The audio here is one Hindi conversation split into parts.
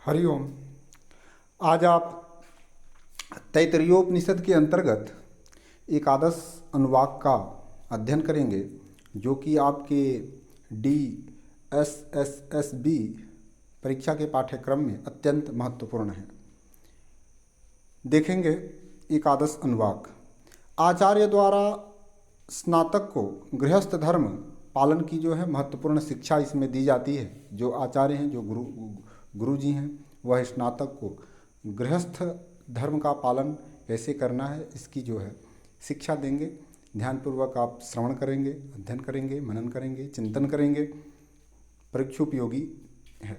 हरिओम। आज आप तैत्तरीयोपनिषद के अंतर्गत एकादश अनुवाक का अध्ययन करेंगे, जो कि आपके DSSSB परीक्षा के पाठ्यक्रम में अत्यंत महत्वपूर्ण है। देखेंगे एकादश अनुवाक। आचार्य द्वारा स्नातक को गृहस्थ धर्म पालन की जो है महत्वपूर्ण शिक्षा इसमें दी जाती है। जो आचार्य हैं, जो गुरु जी हैं, वह स्नातक को गृहस्थ धर्म का पालन कैसे करना है इसकी जो है शिक्षा देंगे। ध्यानपूर्वक आप श्रवण करेंगे, अध्ययन करेंगे, मनन करेंगे, चिंतन करेंगे, परीक्षोपयोगी है।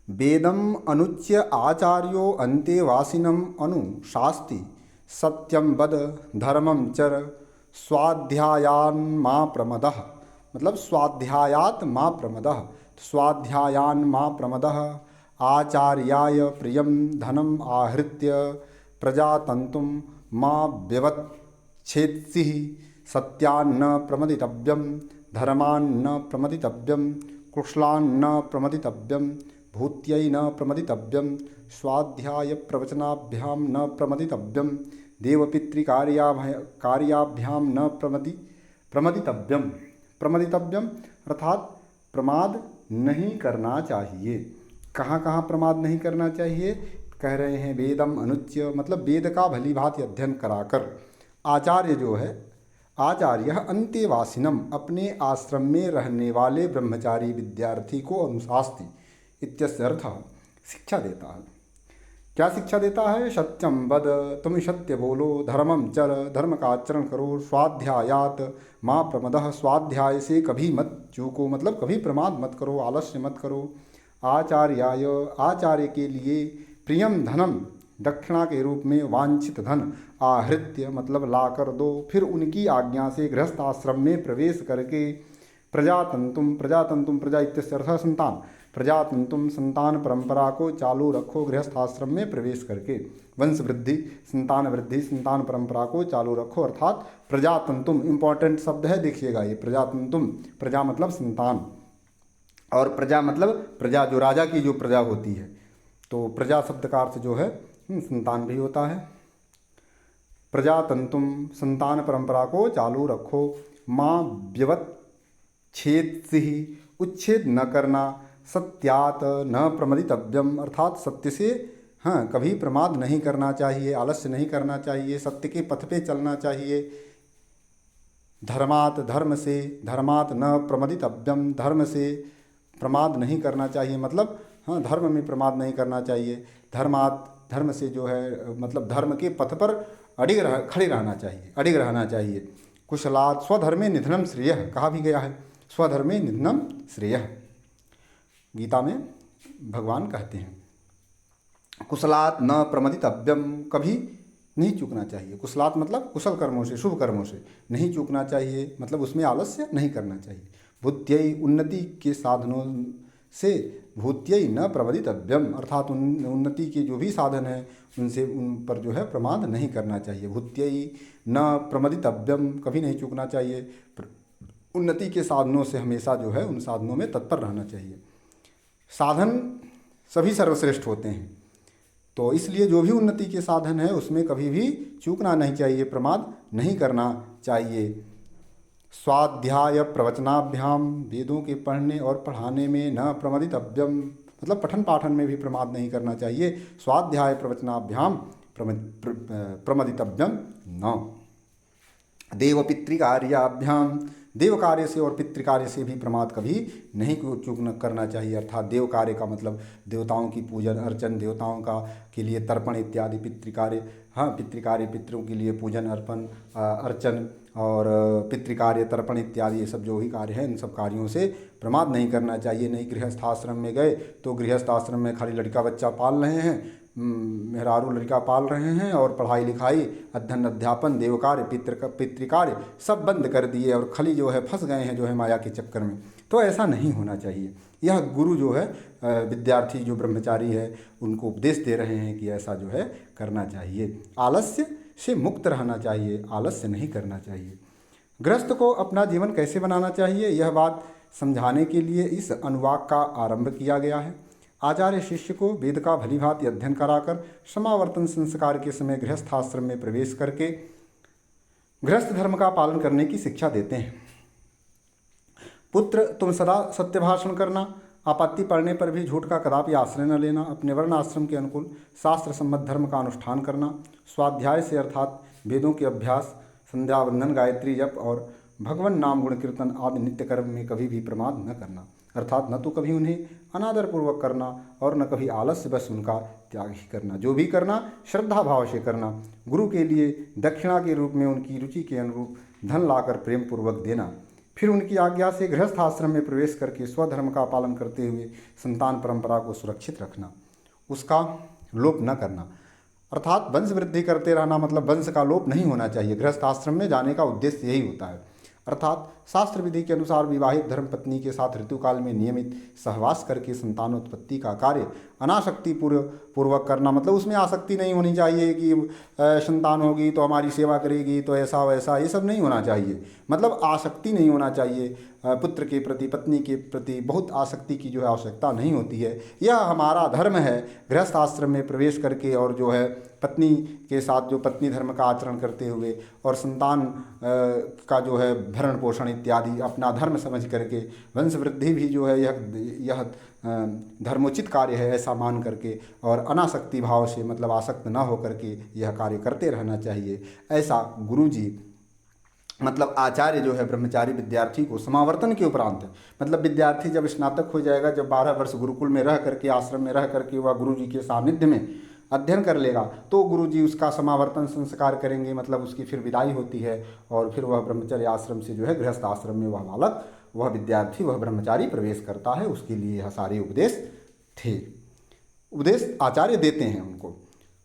वेदम अनुच्य आचार्यो अंतेवासिनम अनुशास्ति सत्यम वद धर्मम चर स्वाध्यायान मा प्रमदः, मतलब स्वाध्यायात मा प्रमदः, स्वाध्यायान मा प्रमदः आचार्याय प्रियम धनम आहृत्य प्रजातंतुम मा व्यवच्छेत्सिः सत्यान्न प्रमदितव्यम धर्मान्न प्रमदितव्यम कुशलान्न प्रमदितव्यम भूत्यै न प्रमदितव्यम स्वाध्याय प्रवचनाभ्याम न प्रमदितव्यम देवपितृकार्याभ्याम न प्रमदितव्यम। प्रमदितव्यम अर्थात प्रमाद नहीं करना चाहिए। कहाँ कहाँ प्रमाद नहीं करना चाहिए कह रहे हैं। वेदम अनुच्य मतलब वेद का भली भांति अध्ययन कराकर आचार्य जो है, आचार्य अंतेवासिनम अपने आश्रम में रहने वाले ब्रह्मचारी विद्यार्थी को अनुशास्ति इत्यस्य अर्थ शिक्षा देता है। क्या शिक्षा देता है? सत्यम वद, तुम सत्य बोलो, धर्मम चर, धर्म का आचरण करो, स्वाध्यायात माँ प्रमदः, स्वाध्याय से कभी मत चूको, मतलब कभी प्रमाद मत करो, आलस्य मत करो। आचार्याय आचार्य के लिए प्रियम धनम दक्षिणा के रूप में वांछित धन आहृत्य मतलब ला कर दो, फिर उनकी आज्ञा से गृहस्थ आश्रम में प्रवेश करके प्रजातंतुम, प्रजातंतुम प्रजा इत्यस्य अर्थः संतान, प्रजातंतुम संतान परंपरा को चालू रखो। गृहस्थ आश्रम में प्रवेश करके वंश वृद्धि, संतान परंपरा को चालू रखो। अर्थात प्रजातंतुम इम्पॉर्टेंट शब्द है, देखिएगा ये प्रजातंतुम। प्रजा मतलब संतान और प्रजा मतलब प्रजा जो राजा की जो प्रजा होती है, तो प्रजा शब्द का अर्थ जो है संतान भी होता है। प्रजातंतुम संतान परंपरा को चालू रखो। माँ व्यवच्छेत्सिः उच्छेद न करना। सत्यात न प्रमदितव्यम अर्थात सत्य से कभी प्रमाद नहीं करना चाहिए, आलस्य नहीं करना चाहिए, सत्य के पथ पे चलना चाहिए। धर्मात धर्म से, धर्मात न प्रमदितव्यम धर्म से प्रमाद नहीं करना चाहिए, मतलब धर्म में प्रमाद नहीं करना चाहिए। धर्मात धर्म से जो है मतलब धर्म के पथ पर खड़े रहना चाहिए, अडिग रहना चाहिए। कुशलात स्वधर्मे निधनम श्रेयः कहा भी गया है, स्वधर्मे निधनम श्रेयः गीता में भगवान कहते हैं। कुशलात न प्रमदितव्यम कभी नहीं चूकना चाहिए। कुशलात मतलब कुशल कर्मों से, शुभ कर्मों से नहीं चूकना चाहिए, मतलब उसमें आलस्य नहीं करना चाहिए। भूत्यै उन्नति के साधनों से, भूत्यै न प्रमदितव्यम अर्थात उन्नति के जो भी साधन हैं उनसे, उन पर जो है प्रमाद नहीं करना चाहिए। भूत्यै न प्रमदितव्यम कभी नहीं चूकना चाहिए। उन्नति के साधनों से हमेशा जो है उन साधनों में तत्पर रहना चाहिए। साधन सभी सर्वश्रेष्ठ होते हैं, तो इसलिए जो भी उन्नति के साधन है उसमें कभी भी चूकना नहीं चाहिए, प्रमाद नहीं करना चाहिए। स्वाध्याय प्रवचनाभ्याम वेदों के पढ़ने और पढ़ाने में न प्रमदितव्यम मतलब पठन पाठन में भी प्रमाद नहीं करना चाहिए। स्वाध्याय प्रवचनाभ्याम प्रमदितव्यम न। देव पितृकार्याभ्याम देव कार्य से और पितृ कार्य से भी प्रमाद कभी नहीं चूक करना चाहिए। अर्थात देव कार्य का मतलब देवताओं की पूजन अर्चन, देवताओं का के लिए तर्पण इत्यादि पितृकार्य, पितृकार्य पितरों के लिए पूजन अर्पण अर्चन और पितृकार्य तर्पण इत्यादि ये सब जो भी कार्य है इन सब कार्यों से प्रमाद नहीं करना चाहिए। नहीं गृहस्थ आश्रम में गए तो गृहस्थ आश्रम में खाली लड़का बच्चा पाल रहे हैं, मेहरारू लड़का पाल रहे हैं और पढ़ाई लिखाई अध्ययन अध्यापन देव कार्य पितृकार्य सब बंद कर दिए और खाली जो है फंस गए हैं जो है माया के चक्कर में। तो ऐसा नहीं होना चाहिए। यह गुरु जो है विद्यार्थी जो ब्रह्मचारी है उनको उपदेश दे रहे हैं कि ऐसा जो है करना चाहिए। आलस्य से मुक्त रहना चाहिए, आलस्य नहीं करना चाहिए। गृहस्थ को अपना जीवन कैसे बनाना चाहिए यह बात समझाने के लिए इस अनुवाक का आरंभ किया गया है। आचार्य शिष्य को वेद का भलीभांति अध्ययन कराकर समावर्तन संस्कार के समय गृहस्थ आश्रम में प्रवेश करके गृहस्थ धर्म का पालन करने की शिक्षा देते हैं। पुत्र, तुम सदा सत्य भाषण करना, आपत्ति पड़ने पर भी झूठ का कदापि आश्रय न लेना, अपने वर्ण आश्रम के अनुकूल शास्त्र सम्मत धर्म का अनुष्ठान करना, स्वाध्याय से अर्थात वेदों के अभ्यास, संध्या वंदन, गायत्री जप और भगवान नाम गुण कीर्तन आदि नित्य कर्म में कभी भी प्रमाद न करना, अर्थात न तो कभी उन्हें अनादरपूर्वक करना और न कभी आलस्य बस उनका त्याग ही करना। जो भी करना श्रद्धा भाव से करना। गुरु के लिए दक्षिणा के रूप में उनकी रुचि के अनुरूप धन लाकर प्रेम पूर्वक देना। फिर उनकी आज्ञा से गृहस्थ आश्रम में प्रवेश करके स्वधर्म का पालन करते हुए संतान परंपरा को सुरक्षित रखना, उसका लोप न करना, अर्थात वंश वृद्धि करते रहना, मतलब वंश का लोप नहीं होना चाहिए। गृहस्थ आश्रम में जाने का उद्देश्य यही होता है, अर्थात शास्त्र विधि के अनुसार विवाहित धर्मपत्नी के साथ ऋतुकाल में नियमित सहवास करके संतानोत्पत्ति का कार्य अनासक्ति पूर्वक करना, मतलब उसमें आसक्ति नहीं होनी चाहिए कि संतान होगी तो हमारी सेवा करेगी तो ऐसा वैसा, ये सब नहीं होना चाहिए। मतलब आसक्ति नहीं होना चाहिए पुत्र के प्रति, पत्नी के प्रति बहुत आसक्ति की जो है आवश्यकता नहीं होती है। यह हमारा धर्म है गृहस्थ आश्रम में प्रवेश करके और जो है पत्नी के साथ जो पत्नी धर्म का आचरण करते हुए और संतान का जो है भरण पोषण इत्यादि अपना धर्म समझ करके वंश वृद्धि भी जो है यह धर्मोचित कार्य है ऐसा मान करके और अनासक्ति भाव से, मतलब आसक्त न हो करके यह कार्य करते रहना चाहिए। ऐसा गुरुजी मतलब आचार्य जो है ब्रह्मचारी विद्यार्थी को समावर्तन के उपरांत, मतलब विद्यार्थी जब स्नातक हो जाएगा, जब 12 वर्ष गुरुकुल में रह करके आश्रम में रह करके वह गुरुजी के सानिध्य में अध्ययन कर लेगा तो गुरुजी उसका समावर्तन संस्कार करेंगे, मतलब उसकी फिर विदाई होती है और फिर वह ब्रह्मचर्य आश्रम से जो है गृहस्थ आश्रम में वह बालक, वह विद्यार्थी, वह ब्रह्मचारी प्रवेश करता है। उसके लिए यह सारे उपदेश थे, उपदेश आचार्य देते हैं उनको।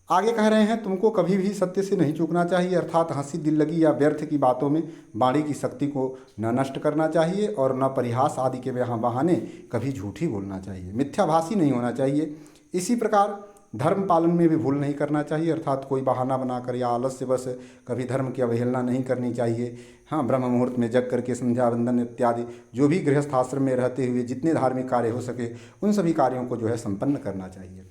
आगे कह रहे हैं तुमको कभी भी सत्य से नहीं चूकना चाहिए, अर्थात हंसी दिल लगी या व्यर्थ की बातों में वाणी की शक्ति को न नष्ट करना चाहिए और न परिहास आदि के बहाने कभी झूठ ही बोलना चाहिए। मिथ्याभाषी नहीं होना चाहिए। इसी प्रकार धर्म पालन में भी भूल नहीं करना चाहिए, अर्थात कोई बहाना बनाकर या आलस्य बस कभी धर्म की अवहेलना नहीं करनी चाहिए। हाँ, ब्रह्म मुहूर्त में जग करके संध्या वंदन इत्यादि जो भी गृहस्थ आश्रम में रहते हुए जितने धार्मिक कार्य हो सके उन सभी कार्यों को जो है संपन्न करना चाहिए।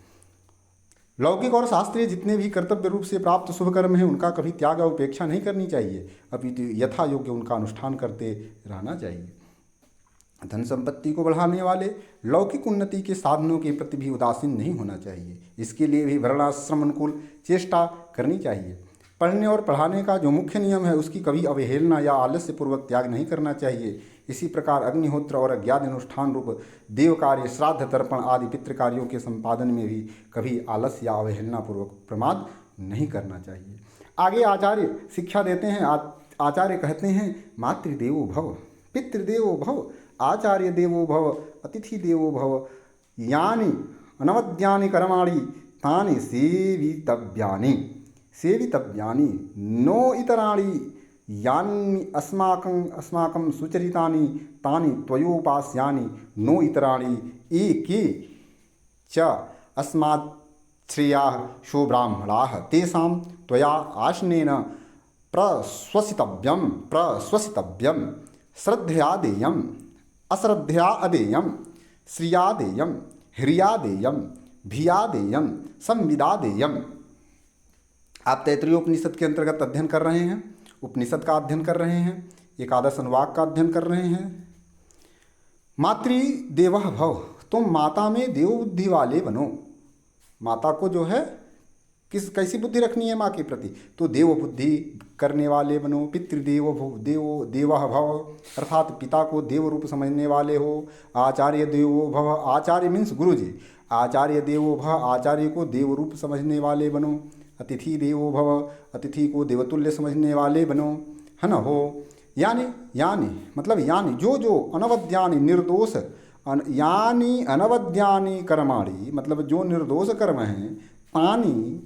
लौकिक और शास्त्रीय जितने भी कर्तव्य रूप से प्राप्त शुभ कर्म हैं उनका कभी त्याग और उपेक्षा नहीं करनी चाहिए, अपितु यथा योग्य उनका अनुष्ठान करते रहना चाहिए। धन संपत्ति को बढ़ाने वाले लौकिक उन्नति के साधनों के प्रति भी उदासीन नहीं होना चाहिए। इसके लिए भी वर्णाश्रम अनुकूल चेष्टा करनी चाहिए। पढ़ने और पढ़ाने का जो मुख्य नियम है उसकी कभी अवहेलना या आलस्य पूर्वक त्याग नहीं करना चाहिए। इसी प्रकार अग्निहोत्र और अज्ञात अनुष्ठान रूप देव कार्य, श्राद्ध, तर्पण आदि पितृ कार्यों के संपादन में भी कभी आलस्य या अवहेलना पूर्वक प्रमाद नहीं करना चाहिए। आगे आचार्य शिक्षा देते हैं। आचार्य कहते हैं मातृदेवो भव, पितृदेवो भव, आचार्य देवो भव, अतिथि देवो भव, यानि अनवद्यानि कर्माणि तानि सेवितव्यानि नो इतराणि यानि अस्माकं सुचरितानि तानि त्वयोपास्यानि नो इतराणि एके च अस्मात् श्रेयाः शो ब्राह्मणाः तेषां त्वया आशनेन प्रश्वसितव्यं श्रद्धया देयम् अश्रद्धया अदेयं श्रिया देयं ह्रिया देयं भिया देयं संविदा देयं। आप तैत्तिरीयोपनिषद के अंतर्गत अध्ययन कर रहे हैं, उपनिषद का अध्ययन कर रहे हैं, एकादश अनुवाक का अध्ययन कर रहे हैं। मातृदेवः भव, तुम माता में देव बुद्धि वाले बनो। माता को जो है कैसी बुद्धि रखनी है माँ के प्रति, तो देव बुद्धि करने वाले बनो। पितृदेवो भव, देवः भव अर्थात पिता को देव रूप समझने वाले हो। आचार्य देवो भव, आचार्य मीन्स गुरु जी, आचार्य देवो भव आचार्य को देव रूप समझने वाले बनो। अतिथि देवो भव, अतिथि को देवतुल्य समझने वाले बनो, है ना हो। यानी मतलब यानी जो अनवद्यानि निर्दोष यानी अनवद्यानि कर्माणि, मतलब जो निर्दोष कर्म हैं, तानि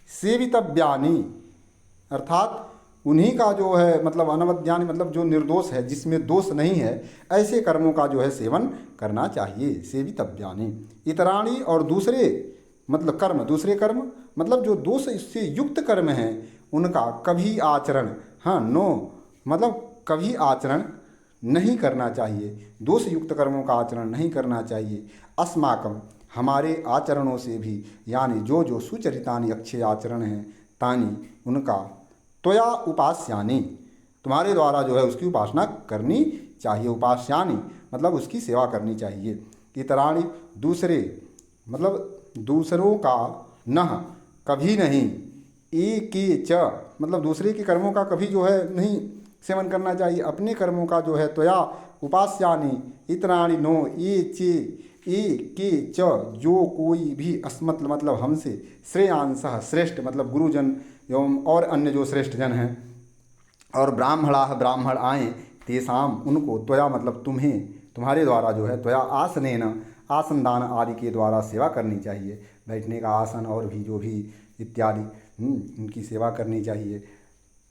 सेवितव्यानि अर्थात उन्हीं का जो है मतलब अनवद्यानि मतलब जो निर्दोष है, जिसमें दोष नहीं है, ऐसे कर्मों का जो है सेवन करना चाहिए। सेवितव्यानि इतराणि और दूसरे मतलब कर्म, दूसरे कर्म मतलब जो दोष इससे युक्त कर्म हैं उनका कभी आचरण, हाँ नो मतलब कभी आचरण नहीं करना चाहिए, दोष युक्त कर्मों का आचरण नहीं करना चाहिए। अस्माकं हमारे आचरणों से भी, यानी जो जो सुचरितानि अक्षय आचरण हैं, तानि उनका, त्वया उपास्यानि तुम्हारे द्वारा जो है उसकी उपासना करनी चाहिए। उपास्यानि मतलब उसकी सेवा करनी चाहिए। इतराणि दूसरे मतलब दूसरों का, नह कभी नहीं, एके च मतलब दूसरे के कर्मों का कभी जो है नहीं सेवन करना चाहिए। अपने कर्मों का जो है त्वया उपास्यानि इतराणि नो ये चे ए के च जो कोई भी अस्मत् मतलब हमसे, श्रेयांसः श्रेष्ठ मतलब गुरुजन एवं और अन्य जो श्रेष्ठ जन हैं, और ब्राह्मणाः ब्राह्मण आएँ, तेषाम उनको, त्वया मतलब तुम्हें, तुम्हारे द्वारा जो है, त्वया आसनेन आसन दान आदि के द्वारा सेवा करनी चाहिए। बैठने का आसन और भी जो भी इत्यादि उनकी सेवा करनी चाहिए।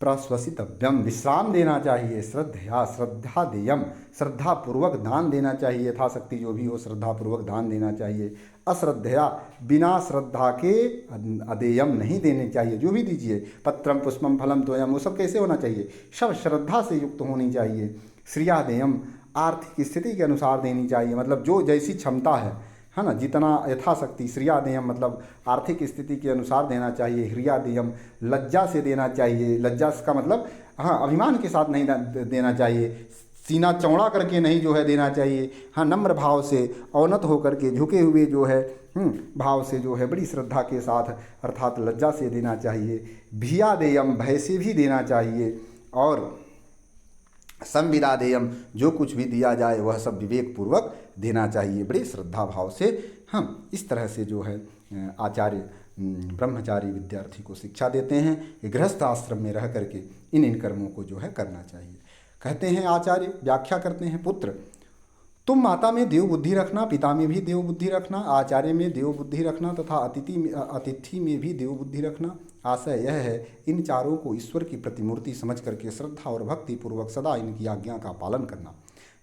प्रश्वसितव्यम विश्राम देना चाहिए। श्रद्धया श्रद्धा देयम श्रद्धापूर्वक दान देना चाहिए। यथाशक्ति जो भी हो श्रद्धापूर्वक दान देना चाहिए। अश्रद्धया बिना श्रद्धा के अदेयम नहीं देने चाहिए। जो भी दीजिए, पत्रम पुष्पम फलम तोयम, वो सब कैसे होना चाहिए? सब श्रद्धा से युक्त होनी चाहिए। श्रियादेयम आर्थिक स्थिति के अनुसार देनी चाहिए, मतलब जो जैसी क्षमता है ना, जितना यथाशक्ति। श्रियादेयम मतलब आर्थिक स्थिति के अनुसार देना चाहिए। ह्रियादेयम लज्जा से देना चाहिए। लज्जा का मतलब हाँ, अभिमान के साथ नहीं देना चाहिए। सीना चौड़ा करके नहीं जो है देना चाहिए। हाँ, नम्र भाव से, अवनत होकर के, झुके हुए जो है भाव से जो है, बड़ी श्रद्धा के साथ अर्थात लज्जा से देना चाहिए। भियादेयम भय से भी देना चाहिए। और संविदादेयम जो कुछ भी दिया जाए वह सब विवेक पूर्वक देना चाहिए, बड़े श्रद्धा भाव से। हम इस तरह से जो है आचार्य ब्रह्मचारी विद्यार्थी को शिक्षा देते हैं कि गृहस्थ आश्रम में रह करके इन कर्मों को जो है करना चाहिए। कहते हैं आचार्य, व्याख्या करते हैं, पुत्र तुम माता में देव बुद्धि रखना, पिता में भी देव बुद्धि रखना, आचार्य में देव बुद्धि रखना तथा अतिथि में भी देव बुद्धि रखना। आशय यह है इन चारों को ईश्वर की प्रतिमूर्ति समझ करके श्रद्धा और भक्ति पूर्वक सदा इनकी आज्ञा का पालन करना,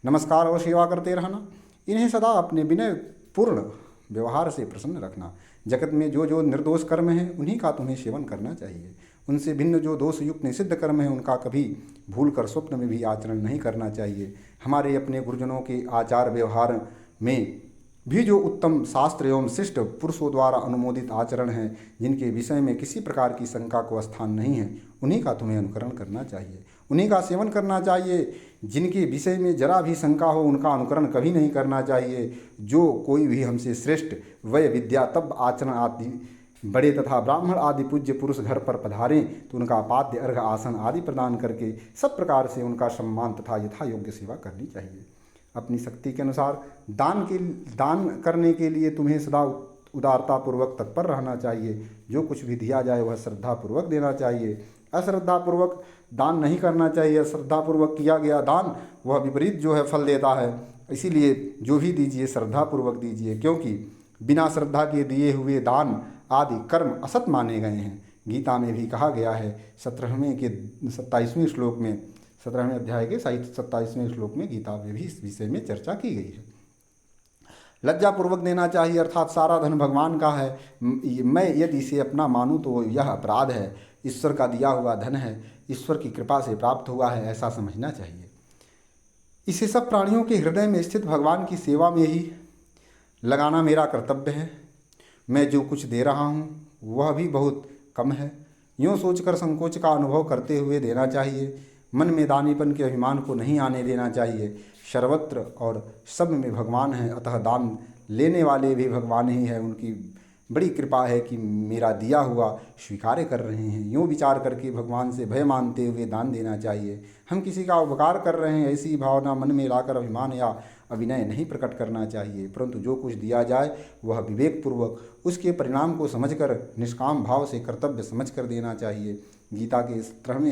नमस्कार और सेवा करते रहना। इन्हें सदा अपने विनय पूर्ण व्यवहार से प्रसन्न रखना। जगत में जो जो निर्दोष कर्म हैं उन्हीं का तुम्हें सेवन करना चाहिए। उनसे भिन्न जो दोष युक्त निषिद्ध कर्म है उनका कभी भूल कर स्वप्न में भी आचरण नहीं करना चाहिए। हमारे अपने गुरुजनों के आचार व्यवहार में भी जो उत्तम शास्त्र एवं शिष्ट पुरुषों द्वारा अनुमोदित आचरण हैं, जिनके विषय में किसी प्रकार की शंका को स्थान नहीं है, उन्हीं का तुम्हें अनुकरण करना चाहिए, उन्हीं का सेवन करना चाहिए। जिनके विषय में जरा भी शंका हो उनका अनुकरण कभी नहीं करना चाहिए। जो कोई भी हमसे श्रेष्ठ वय विद्या तब आचरण आदि बड़े तथा ब्राह्मण आदि पूज्य पुरुष घर पर पधारें तो उनका पाद्य अर्घ आसन आदि प्रदान करके सब प्रकार से उनका सम्मान तथा यथा योग्य सेवा करनी चाहिए। अपनी शक्ति के अनुसार दान करने के लिए तुम्हें सदा उदारतापूर्वक तत्पर रहना चाहिए। जो कुछ भी दिया जाए वह श्रद्धापूर्वक देना चाहिए। अश्रद्धापूर्वक दान नहीं करना चाहिए। श्रद्धापूर्वक किया गया दान वह विपरीत जो है फल देता है। इसीलिए जो भी दीजिए श्रद्धापूर्वक दीजिए, क्योंकि बिना श्रद्धा के दिए हुए दान आदि कर्म असत माने गए हैं। गीता में भी कहा गया है 17वें श्लोक में, 17वें अध्याय के 27वें श्लोक में गीता में भी इस विषय में चर्चा की गई है। लज्जापूर्वक देना चाहिए, अर्थात सारा धन भगवान का है, मैं यदि इसे अपना मानूँ तो यह अपराध है, ईश्वर का दिया हुआ धन है, ईश्वर की कृपा से प्राप्त हुआ है, ऐसा समझना चाहिए। इसे सब प्राणियों के हृदय में स्थित भगवान की सेवा में ही लगाना मेरा कर्तव्य है। मैं जो कुछ दे रहा हूँ वह भी बहुत कम है, यूँ सोचकर संकोच का अनुभव करते हुए देना चाहिए। मन में दानीपन के अभिमान को नहीं आने देना चाहिए। सर्वत्र और सब में भगवान है, अतः दान लेने वाले भी भगवान ही है। उनकी बड़ी कृपा है कि मेरा दिया हुआ स्वीकार कर रहे हैं। यूँ विचार करके भगवान से भय मानते हुए दान देना चाहिए। हम किसी का उपकार कर रहे हैं ऐसी भावना मन में लाकर अभिमान या अभिनय नहीं प्रकट करना चाहिए, परंतु जो कुछ दिया जाए वह विवेकपूर्वक उसके परिणाम को समझकर निष्काम भाव से कर्तव्य समझकर देना चाहिए। गीता के 17वें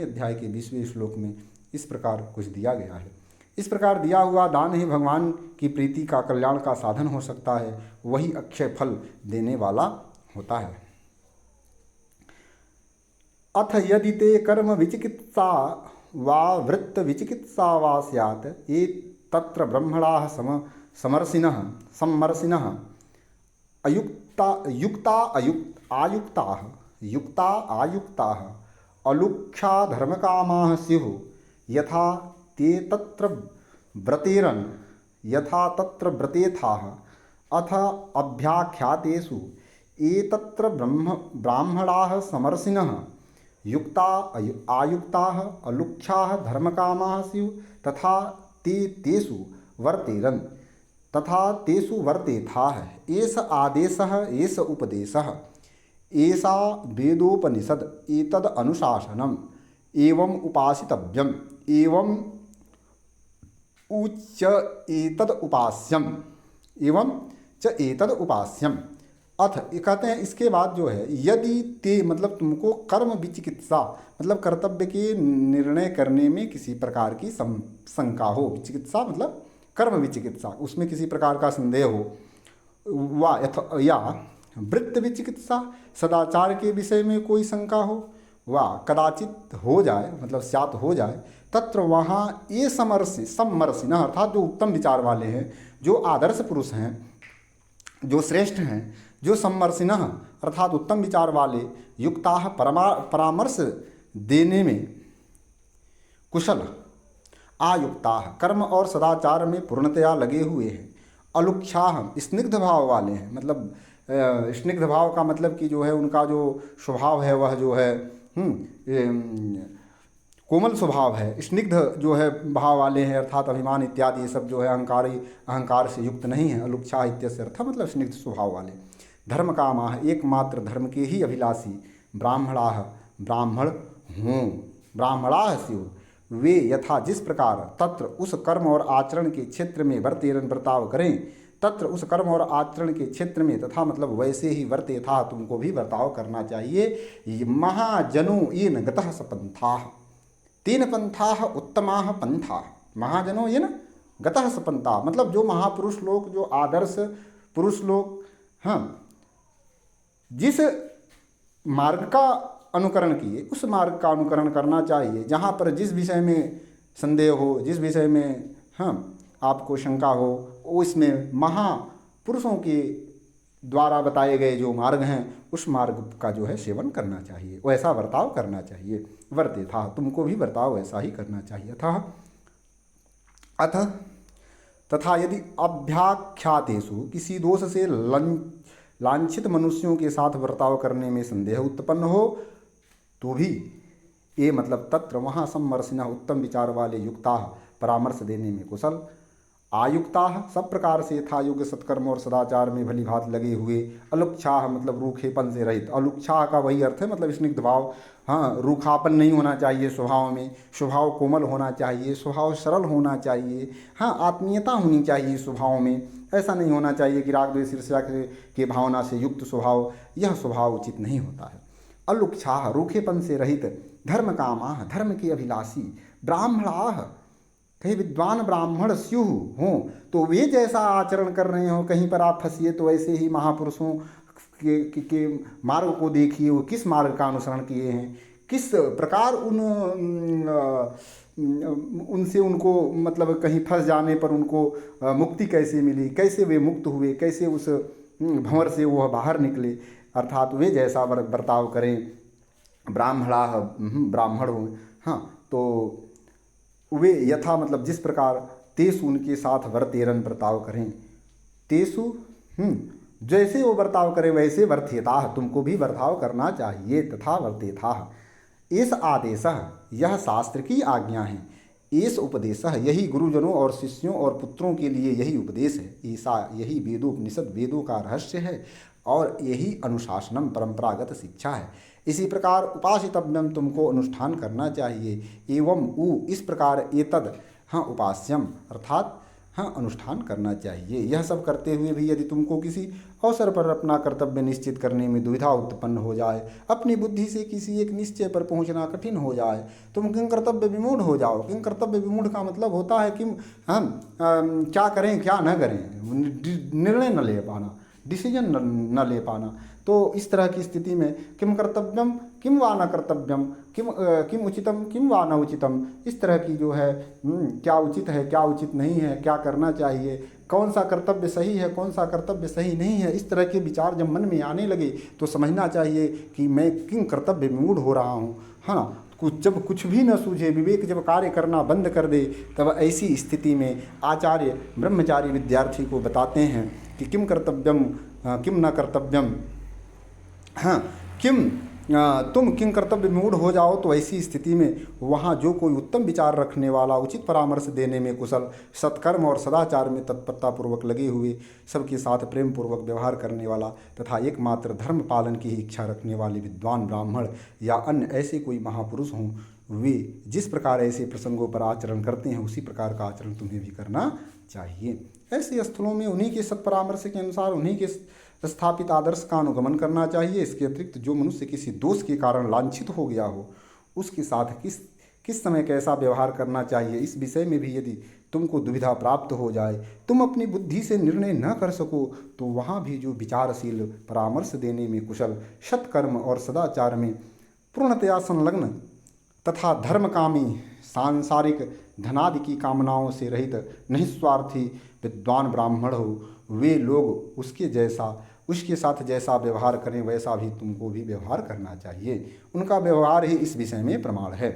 अध्याय के 20वें श्लोक में इस प्रकार कुछ दिया गया है। इस प्रकार दिया हुआ दान ही भगवान की प्रीति का, कल्याण का साधन हो सकता है, वही अक्षय फल देने वाला होता है। अथ यदि ते कर्म विचिकित्सा वा वृत्त विचिकित्सा वा स्यात् ये तत्र ब्रह्मणाः समर्सिनः युक्ता आयुक्ताः अलुक्षा धर्मकामाः स्युः यथा ते तत्र व्रतेरन् यथा तत्र व्रतेथाः अथ अभ्याख्यातेषु एतत्र ब्राह्मणाः समर्सिनः युक्ता आयुक्ताः अलुक्षाः धर्मकामाः स्युः तथा तेषु वर्तेरन् तथा तेषु वर्तेथाः एष आदेशः एष उपदेशः एषा वेदोपनिषद एतद् अनुशासनम् एवं उपासितव्यम् एवं उच्च एतद् उपास्यम् एवं च एतद् उपास्यम्। अथ ये कहते हैं इसके बाद जो है यदि ते मतलब तुमको कर्म विचिकित्सा मतलब कर्तव्य के निर्णय करने में किसी प्रकार की शंका हो, विचिकित्सा मतलब कर्म विचिकित्सा, उसमें किसी प्रकार का संदेह हो, या वृत्त विचिकित्सा सदाचार के विषय में कोई शंका हो, वा कदाचित हो जाए मतलब स्यात् हो जाए, तत्र वहाँ ये समर्सिन अर्थात जो उत्तम विचार वाले हैं, जो आदर्श पुरुष हैं, जो श्रेष्ठ हैं, जो समर्सिन अर्थात उत्तम विचार वाले, युक्ताः परामर्श देने में कुशल, आयुक्ताः कर्म और सदाचार में पूर्णतया लगे हुए हैं, अलुक्षाः स्निग्ध भाव वाले हैं, मतलब स्निग्ध भाव का मतलब कि जो है उनका जो स्वभाव है वह जो है कोमल स्वभाव है, स्निग्ध जो है भाव वाले हैं, अर्थात अभिमान इत्यादि ये सब जो है अहंकार से युक्त नहीं है। अलुक्षा इत्यस्य अर्थ मतलब स्निग्ध स्वभाव वाले। धर्म कामाः एकमात्र धर्म के ही अभिलाषी, ब्राह्मणाः ब्राह्मण हों, ब्राह्मणाः स्युः वे यथा जिस प्रकार तत्र उस कर्म और आचरण के क्षेत्र में वर्तेरन बर्ताव करें, तत्र उस कर्म और आचरण के क्षेत्र में तथा मतलब वैसे ही वर्ते था तुमको भी बर्ताव करना चाहिए। महाजनो येन गतः सपन्थाः तेन पंथाः उत्तमाः पंथाः, महाजनो येन गतः सपन्थाः मतलब जो महापुरुष लोग, जो आदर्श पुरुष लोग, हाँ, जिस मार्ग का अनुकरण किए उस मार्ग का अनुकरण करना चाहिए। जहाँ पर जिस विषय में संदेह हो, जिस विषय में आपको शंका हो, उसमें महापुरुषों के द्वारा बताए गए जो मार्ग हैं उस मार्ग का जो है सेवन करना चाहिए, वैसा बर्ताव करना चाहिए। वर्ते था तुमको भी बर्ताव वैसा ही करना चाहिए था। अथ तथा यदि अभ्याख्यातेषु किसी दोष से लांछित मनुष्यों के साथ बर्ताव करने में संदेह उत्पन्न हो तो भी ये मतलब तत्र वहाँ समर्सिना उत्तम विचार वाले, युक्ता परामर्श देने में कुशल, आयुक्ता सब प्रकार से यथा योग्य सत्कर्म और सदाचार में भली भांति लगे हुए, अलुक्षाह मतलब रूखेपन से रहित, अलुक्षाह का वही अर्थ है मतलब स्निग्ध भाव, हाँ, रूखापन नहीं होना चाहिए स्वभाव में, स्वभाव कोमल होना चाहिए, स्वभाव सरल होना चाहिए, हाँ, आत्मीयता होनी चाहिए स्वभाव में, ऐसा नहीं होना चाहिए कि राग द्वेष ईर्ष्या के भावना से युक्त स्वभाव, यह स्वभाव उचित नहीं होता है। अलुक्षाह रूखेपन से रहित, धर्म कामाह धर्म के अभिलाषी, ब्राह्मणाह कहीं विद्वान ब्राह्मण स्युः हों तो वे जैसा आचरण कर रहे हो, कहीं पर आप फंसिए तो ऐसे ही महापुरुषों के मार्ग को देखिए, वो किस मार्ग का अनुसरण किए हैं, किस प्रकार उनसे उनको मतलब कहीं फंस जाने पर उनको मुक्ति कैसे मिली, कैसे वे मुक्त हुए, कैसे उस भंवर से वह बाहर निकले, अर्थात वे जैसा बर्ताव करें। ब्राह्मणाः ब्राह्मण हो, हाँ, तो वे यथा मतलब जिस प्रकार तेसु उनके साथ वर्तेरन बर्ताव करें, तेसु जैसे वो बर्ताव करें वैसे वर्त्यता तुमको भी बर्ताव करना चाहिए, तथा वर्त्यता। इस आदेश यह शास्त्र की आज्ञा है, इस उपदेश यही गुरुजनों और शिष्यों और पुत्रों के लिए यही उपदेश है, ऐसा यही वेदोपनिषद वेदों का रहस्य है और यही अनुशासनम परंपरागत शिक्षा है। इसी प्रकार उपासितव्यम तुमको अनुष्ठान करना चाहिए, एवं इस प्रकार एतद हाँ उपास्यम अर्थात हाँ अनुष्ठान करना चाहिए। यह सब करते हुए भी यदि तुमको किसी अवसर पर अपना कर्तव्य निश्चित करने में दुविधा उत्पन्न हो जाए, अपनी बुद्धि से किसी एक निश्चय पर पहुंचना कठिन हो जाए, तुम किं कर्तव्य विमूढ़ हो जाओ। किं कर्तव्य विमूढ़ का मतलब होता है कि हम क्या करें क्या न करें, निर्णय न ले पाना, डिसीजन न ले पाना। तो इस तरह की स्थिति में किम कर्तव्यम किम वा न कर्तव्यम, किम उचितम किम वा न उचितम, इस तरह की जो है क्या उचित है क्या उचित नहीं है, क्या करना चाहिए, कौन सा कर्तव्य सही है कौन सा कर्तव्य सही नहीं है, इस तरह के विचार जब मन में आने लगे तो समझना चाहिए कि मैं किन कर्तव्य विमूढ़ हो रहा हूँ। हाँ, जब कुछ भी न सूझे, विवेक जब कार्य करना बंद कर दे, तब ऐसी स्थिति में आचार्य ब्रह्मचारी विद्यार्थी को बताते हैं कि किम कर्तव्यम किम न कर्तव्यम, हाँ किम तुम किन कर्तव्य मूढ़ हो जाओ तो ऐसी स्थिति में वहाँ जो कोई उत्तम विचार रखने वाला, उचित परामर्श देने में कुशल, सत्कर्म और सदाचार में तत्परतापूर्वक लगे हुए, सबके साथ प्रेम पूर्वक व्यवहार करने वाला तथा एकमात्र धर्म पालन की ही इच्छा रखने वाले विद्वान ब्राह्मण या अन्य ऐसे कोई महापुरुष हों, वे जिस प्रकार ऐसे प्रसंगों पर आचरण करते हैं उसी प्रकार का आचरण तुम्हें भी करना चाहिए। ऐसे स्थलों में उन्हीं के सत्परामर्श के अनुसार, उन्हीं के स्थापित आदर्श का अनुगमन करना चाहिए। इसके अतिरिक्त जो मनुष्य किसी दोष के कारण लांछित हो गया हो, उसके साथ किस समय कैसा व्यवहार करना चाहिए, इस विषय में भी यदि तुमको दुविधा प्राप्त हो जाए, तुम अपनी बुद्धि से निर्णय न कर सको, तो वहाँ भी जो विचारशील, परामर्श देने में कुशल, सत्कर्म और सदाचार में पूर्णतया संलग्न तथा धर्मकामी, सांसारिक धनादि की कामनाओं से रहित निस्वार्थी विद्वान ब्राह्मण हो, वे लोग उसके साथ जैसा व्यवहार करें वैसा भी तुमको भी व्यवहार करना चाहिए। उनका व्यवहार ही इस विषय में प्रमाण है।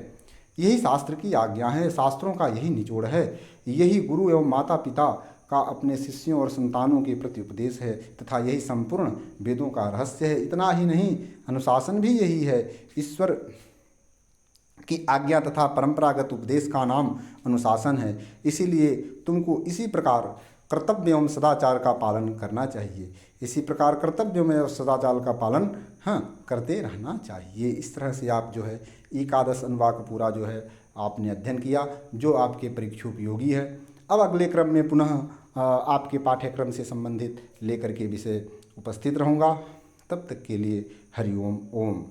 यही शास्त्र की आज्ञा है, शास्त्रों का यही निचोड़ है, यही गुरु एवं माता पिता का अपने शिष्यों और संतानों के प्रति उपदेश है तथा यही संपूर्ण वेदों का रहस्य है। इतना ही नहीं, अनुशासन भी यही है। ईश्वर की आज्ञा तथा परंपरागत उपदेश का नाम अनुशासन है। इसीलिए तुमको इसी प्रकार कर्तव्य एवं सदाचार का पालन करना चाहिए। इसी प्रकार कर्तव्य में और सदाचार का पालन करते रहना चाहिए। इस तरह से आप जो है एकादश अनुवाक पूरा जो है आपने अध्ययन किया, जो आपके परीक्षा उपयोगी है। अब अगले क्रम में पुनः आपके पाठ्यक्रम से संबंधित लेकर के विषय उपस्थित रहूँगा। तब तक के लिए हरि ओम।